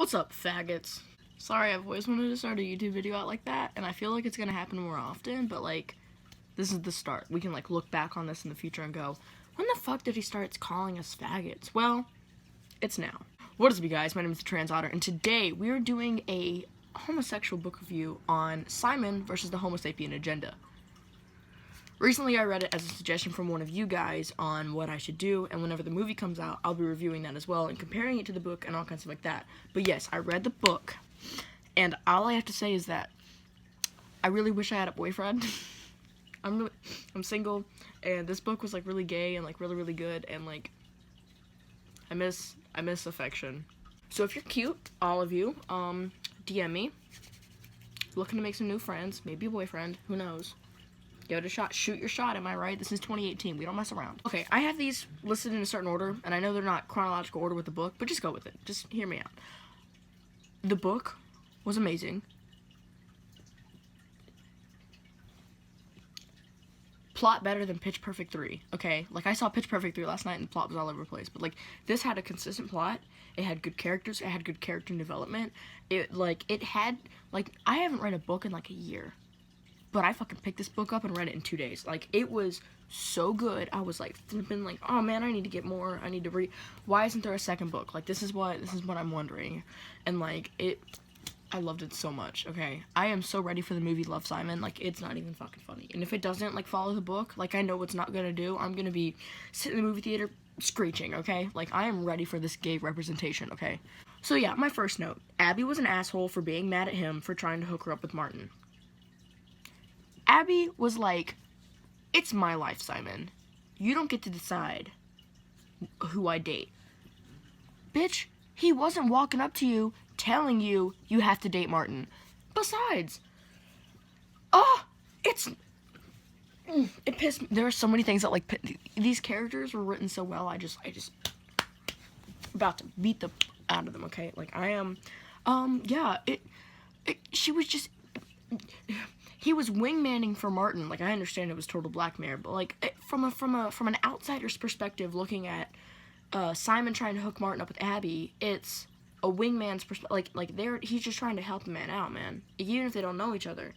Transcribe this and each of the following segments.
What's up, faggots? Sorry, I've always wanted to start a YouTube video out like that, and I feel like it's gonna happen more often, but like, this is the start. We can like look back on this in the future and go, when the fuck did he start calling us faggots? Well, it's now. What is up, you guys? My name is the Trans Otter, and today we are doing a homosexual book review on Simon versus the Homo Sapien Agenda. Recently, I read it as a suggestion from one of you guys on what I should do, and whenever the movie comes out, I'll be reviewing that as well and comparing it to the book and all kinds of like that. But yes, I read the book, and all I have to say is that I really wish I had a boyfriend. I'm single, and this book was like really gay and like really good, and like I miss affection. So if you're cute, all of you, DM me. Looking to make some new friends, maybe a boyfriend, who knows? Give it a shot. Shoot your shot, am I right? This is 2018. We don't mess around. Okay, I have these listed in a certain order, and I know they're not chronological order with the book, but just go with it. Just hear me out. The book was amazing. Plot better than Pitch Perfect 3, okay? Like, I saw Pitch Perfect 3 last night, and the plot was all over the place, but, like, this had a consistent plot. It had good characters. It had good character development. I haven't read a book in, like, a year. But I fucking picked this book up and read it in 2 days. Like, it was so good. I was, like, flipping, like, oh, man, I need to get more. I need to read. Why isn't there a second book? Like, this is what I'm wondering. And, like, I loved it so much, okay? I am so ready for the movie Love, Simon. Like, it's not even fucking funny. And if it doesn't, like, follow the book, like, I know what's not gonna do. I'm gonna be sitting in the movie theater screeching, okay? Like, I am ready for this gay representation, okay? So, yeah, my first note. Abby was an asshole for being mad at him for trying to hook her up with Martin. Abby was like, it's my life, Simon. You don't get to decide who I date. Bitch, he wasn't walking up to you telling you you have to date Martin. Besides, it pissed me. There are so many things that, like, these characters were written so well, I just about to beat the out of them, okay? Like, I am, she was just... He was wingmanning for Martin. Like, I understand it was total blackmail, but like from an outsider's perspective, looking at Simon trying to hook Martin up with Abby, it's a wingman's perspective. He's just trying to help the man out, man. Even if they don't know each other,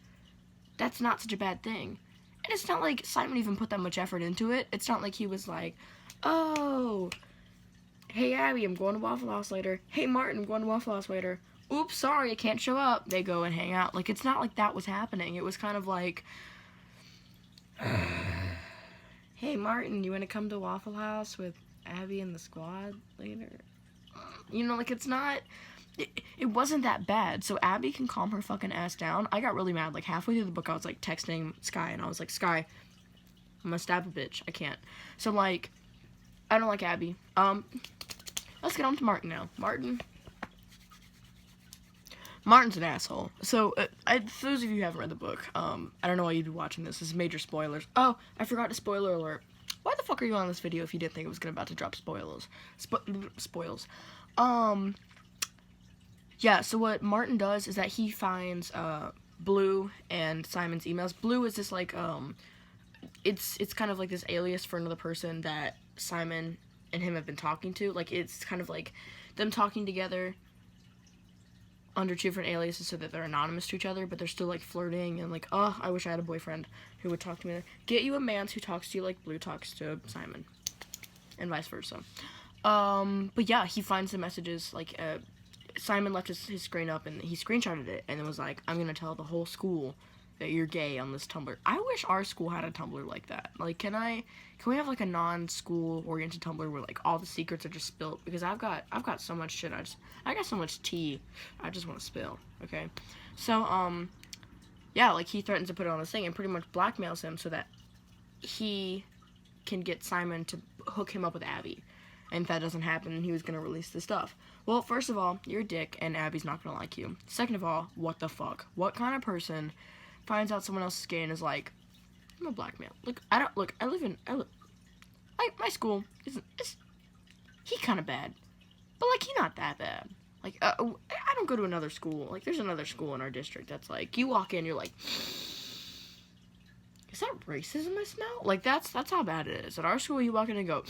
that's not such a bad thing. And it's not like Simon even put that much effort into it. It's not like he was like, oh, hey Abby, I'm going to Waffle House later. Hey Martin, I'm going to Waffle House later. Oops, sorry, I can't show up. They go and hang out. Like, it's not like that was happening. It was kind of like, hey, Martin, you want to come to Waffle House with Abby and the squad later? You know, like, it's not, it wasn't that bad. So Abby can calm her fucking ass down. I got really mad. Like, halfway through the book, I was, like, texting Sky, and I was like, Sky, I'm gonna stab a bitch. I can't. So, like, I don't like Abby. Let's get on to Martin now. Martin's an asshole. So, for those of you who haven't read the book, I don't know why you'd be watching this. This is major spoilers. Oh, I forgot to spoiler alert. Why the fuck are you on this video if you didn't think it was about to drop spoilers? Spoils. Yeah, so what Martin does is that he finds, Blue and Simon's emails. Blue is this, like, it's kind of like this alias for another person that Simon and him have been talking to. Like, it's kind of like them talking together under two different aliases so that they're anonymous to each other, but they're still, like, flirting and, like, oh, I wish I had a boyfriend who would talk to me. Get you a man who talks to you like Blue talks to Simon, and vice versa. But yeah, he finds the messages, like, Simon left his screen up, and he screenshotted it, and it was like, I'm gonna tell the whole school that you're gay on this Tumblr. I wish our school had a Tumblr like that. Like, can we have, like, a non-school oriented Tumblr where, like, all the secrets are just spilled? Because I've got so much shit, I got so much tea I just want to spill, okay? So, yeah, like, he threatens to put it on this thing and pretty much blackmails him so that he can get Simon to hook him up with Abby. And if that doesn't happen, he was gonna release the stuff. Well, first of all, you're a dick, and Abby's not gonna like you. Second of all, what the fuck? What kind of person finds out someone else is gay and is like, I'm a blackmail. My school he kind of bad, but, like, he not that bad. Like, I don't go to another school. Like, there's another school in our district that's like, you walk in, you're like, is that racism I smell? Like, that's how bad it is. At our school, you walk in and go,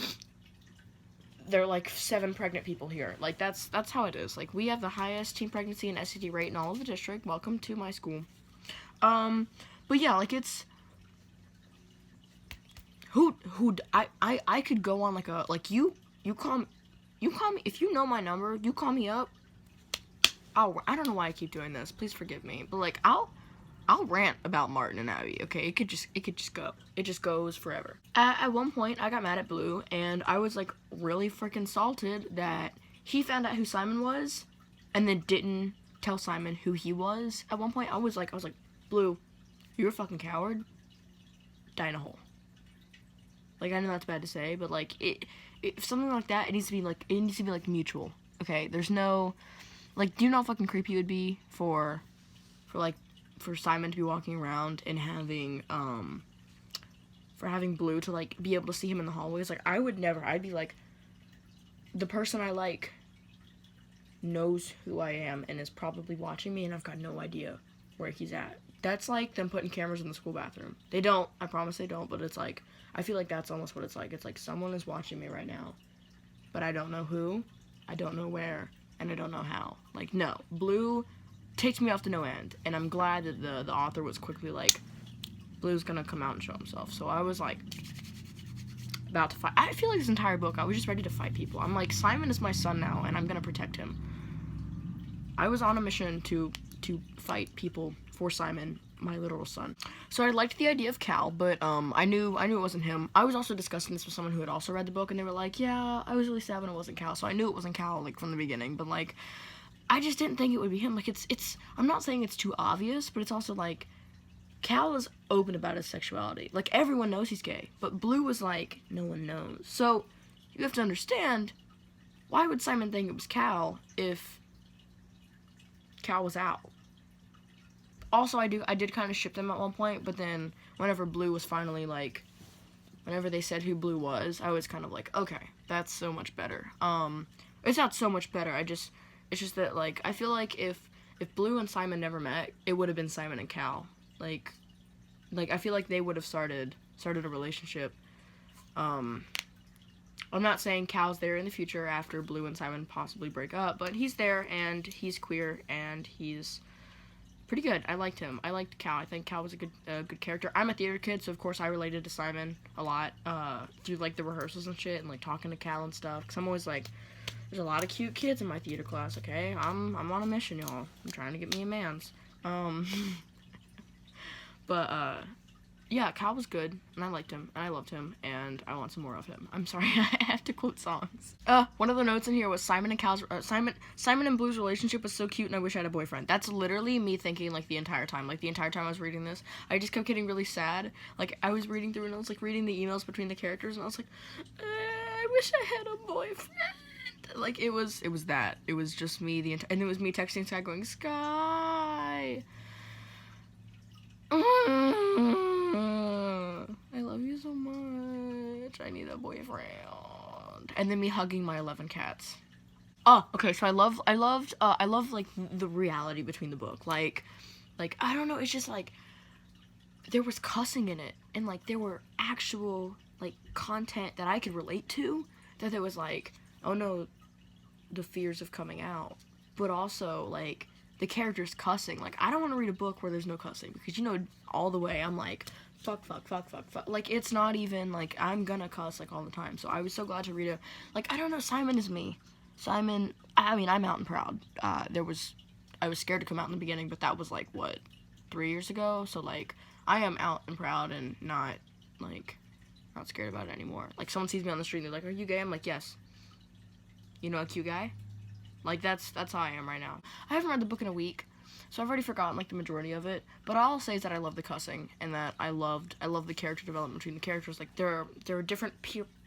there are like 7 pregnant people here. Like that's how it is. Like we have the highest teen pregnancy and STD rate in all of the district. Welcome to my school. But yeah, like it's I could go on like a like you call me if you know my number, you call me up. I don't know why I keep doing this. Please forgive me. But like I'll rant about Martin and Abby, okay? It could just go. It just goes forever. At one point, I got mad at Blue, and I was, like, really freaking salted that he found out who Simon was, and then didn't tell Simon who he was. At one point, I was like, Blue, you're a fucking coward. Die in a hole. Like, I know that's bad to say, but, like, if something like that, it needs to be, like, mutual, okay? There's no, like, do you know how fucking creepy it would be for Simon to be walking around and having Blue to like be able to see him in the hallways? Like I would never. I'd be like, the person I like knows who I am and is probably watching me, and I've got no idea where he's at. That's like them putting cameras in the school bathroom. They don't. I promise they don't. But it's like I feel like that's almost what it's like. It's like someone is watching me right now, but I don't know who, I don't know where, and I don't know how. Like no, Blue takes me off to no end, and I'm glad that the author was quickly like, Blue's gonna come out and show himself. So I was like about to fight. I feel like this entire book I was just ready to fight people. I'm like, Simon is my son now, and I'm gonna protect him. I was on a mission to fight people for Simon, my literal son. So I liked the idea of Cal, but I knew it wasn't him. I was also discussing this with someone who had also read the book, and they were like, yeah, I was really sad when it wasn't Cal. So I knew it wasn't Cal like from the beginning, but like I just didn't think it would be him. Like, it's I'm not saying it's too obvious, but it's also, like, Cal is open about his sexuality. Like, everyone knows he's gay, but Blue was like, no one knows. So, you have to understand, why would Simon think it was Cal if Cal was out? Also, I did kind of ship them at one point, but then whenever Blue was finally, like, whenever they said who Blue was, I was kind of like, okay, that's so much better. It's not so much better, it's just that, like, I feel like if Blue and Simon never met, it would have been Simon and Cal. Like, I feel like they would have started a relationship. I'm not saying Cal's there in the future after Blue and Simon possibly break up, but he's there, and he's queer, and he's pretty good. I liked him. I liked Cal. I think Cal was a good character. I'm a theater kid, so of course I related to Simon a lot, through, like, the rehearsals and shit, and, like, talking to Cal and stuff, because I'm always like, there's a lot of cute kids in my theater class, okay? I'm on a mission, y'all. I'm trying to get me a man's. But, yeah, Cal was good, and I liked him, and I loved him, and I want some more of him. I'm sorry, I have to quote songs. One of the notes in here was Simon and Blue's relationship was so cute, and I wish I had a boyfriend. That's literally me thinking, like, the entire time. Like, the entire time I was reading this, I just kept getting really sad. Like, I was reading through, and I was, like, reading the emails between the characters, and I was like, I wish I had a boyfriend. Like, it was that. It was just me, and it was me texting Sky going, Sky, I love you so much. I need a boyfriend. And then me hugging my 11 cats. Oh, okay, so I loved, like, the reality between the book. Like, I don't know, it's just, like, there was cussing in it, and, like, there were actual, like, content that I could relate to, that there was, like, oh no, the fears of coming out, but also, like, the characters cussing. Like, I don't want to read a book where there's no cussing, because, you know, all the way, I'm like, fuck, like, it's not even, like, I'm gonna cuss, like, all the time, so I was so glad to read it. Like, I don't know, Simon is me. Simon, I mean, I'm out and proud. I was scared to come out in the beginning, but that was, like, what, 3 years ago? So, like, I am out and proud and not, like, not scared about it anymore. Like, someone sees me on the street and they're like, are you gay? I'm like, yes. You know, a cute guy? Like, that's how I am right now. I haven't read the book in a week, so I've already forgotten, like, the majority of it. But all I'll say is that I love the cussing, and that I love the character development between the characters. Like, there are different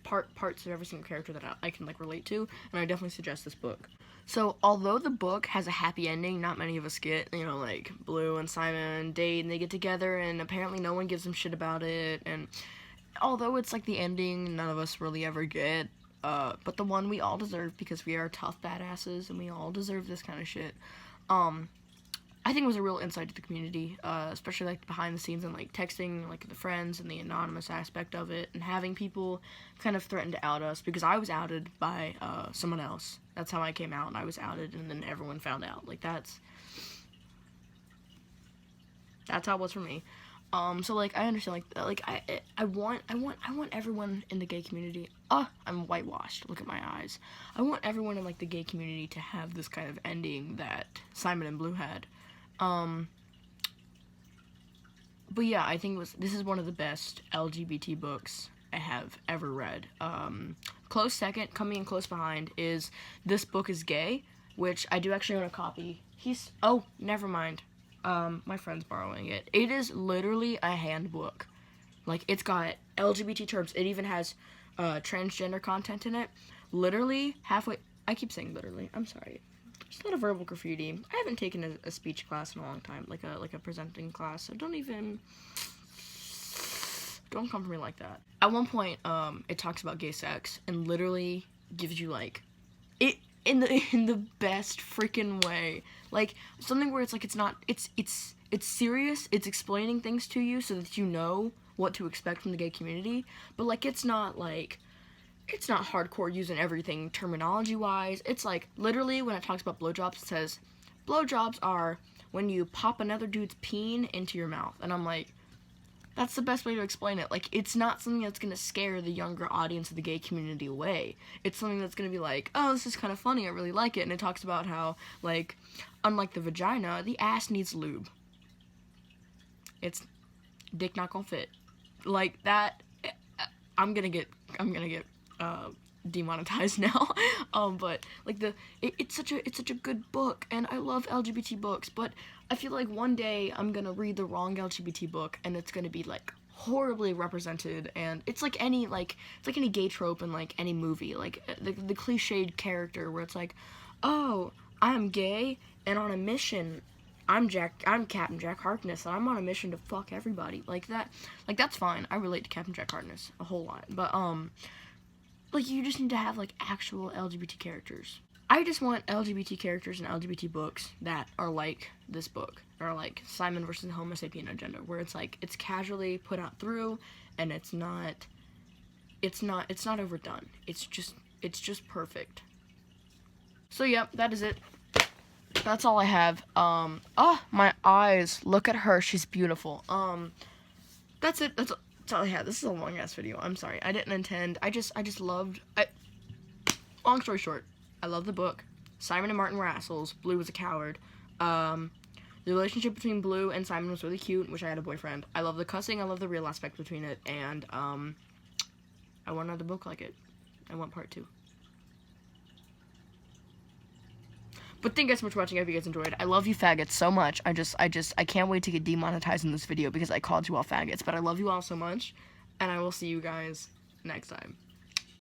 parts of every single character that I can, like, relate to, and I definitely suggest this book. So, although the book has a happy ending, not many of us get, you know, like, Blue and Simon date, and they get together, and apparently no one gives them shit about it, and although it's, like, the ending none of us really ever get, but the one we all deserve, because we are tough badasses, and we all deserve this kind of shit. I think it was a real insight to the community, especially like behind the scenes and like texting like the friends and the anonymous aspect of it, and having people kind of threaten to out us, because I was outed by someone else. That's how I came out, and I was outed, and then everyone found out. Like that's how it was for me. So like I understand like I want everyone in the gay community. I'm whitewashed. Look at my eyes. I want everyone in like the gay community to have this kind of ending that Simon and Blue had. But yeah, I think this is one of the best LGBT books I have ever read. Close second, coming in close behind, is This Book is Gay, which I do actually own a copy. Oh, never mind. My friend's borrowing it. It is literally a handbook. Like, it's got LGBT terms. It even has transgender content in it. Literally, halfway... I keep saying literally. I'm sorry. It's not a verbal graffiti. I haven't taken a speech class in a long time, like a presenting class, so don't come for me like that. At one point, it talks about gay sex, and literally gives you, like, it in the best freaking way. Like, something where it's like, it's serious, it's explaining things to you so that you know what to expect from the gay community, but, like, it's not hardcore using everything terminology-wise. It's like, literally, when it talks about blowjobs, it says, blowjobs are when you pop another dude's peen into your mouth. And I'm like, that's the best way to explain it. Like, it's not something that's gonna scare the younger audience of the gay community away. It's something that's gonna be like, oh, this is kind of funny, I really like it. And it talks about how, like, unlike the vagina, the ass needs lube. It's dick not gonna fit. Like, that, I'm gonna get demonetized now. But like it's such a good book, and I love LGBT books, but I feel like one day I'm gonna read the wrong LGBT book and it's gonna be like horribly represented, and it's like any gay trope in like any movie, like the cliched character where it's like, oh, I'm gay and on a mission. I'm Captain Jack Harkness, and I'm on a mission to fuck everybody. Like that's fine. I relate to Captain Jack Harkness a whole lot, but like, you just need to have, like, actual LGBT characters. I just want LGBT characters in LGBT books that are like this book, or like Simon versus the Homo Sapien Agenda, where it's like, it's casually put out through, and it's not overdone. It's just perfect. So yeah, that is it. That's all I have. My eyes. Look at her. She's beautiful. That's it. That's all I had. This is a long ass video. I'm sorry. I didn't intend. I just loved. Long story short, I love the book. Simon and Martin were assholes. Blue was a coward. The relationship between Blue and Simon was really cute. Wish I had a boyfriend. I love the cussing. I love the real aspect between it. And I want another book like it. I want part 2. But thank you guys so much for watching. I hope you guys enjoyed. I love you faggots so much. I can't wait to get demonetized in this video because I called you all faggots. But I love you all so much, and I will see you guys next time.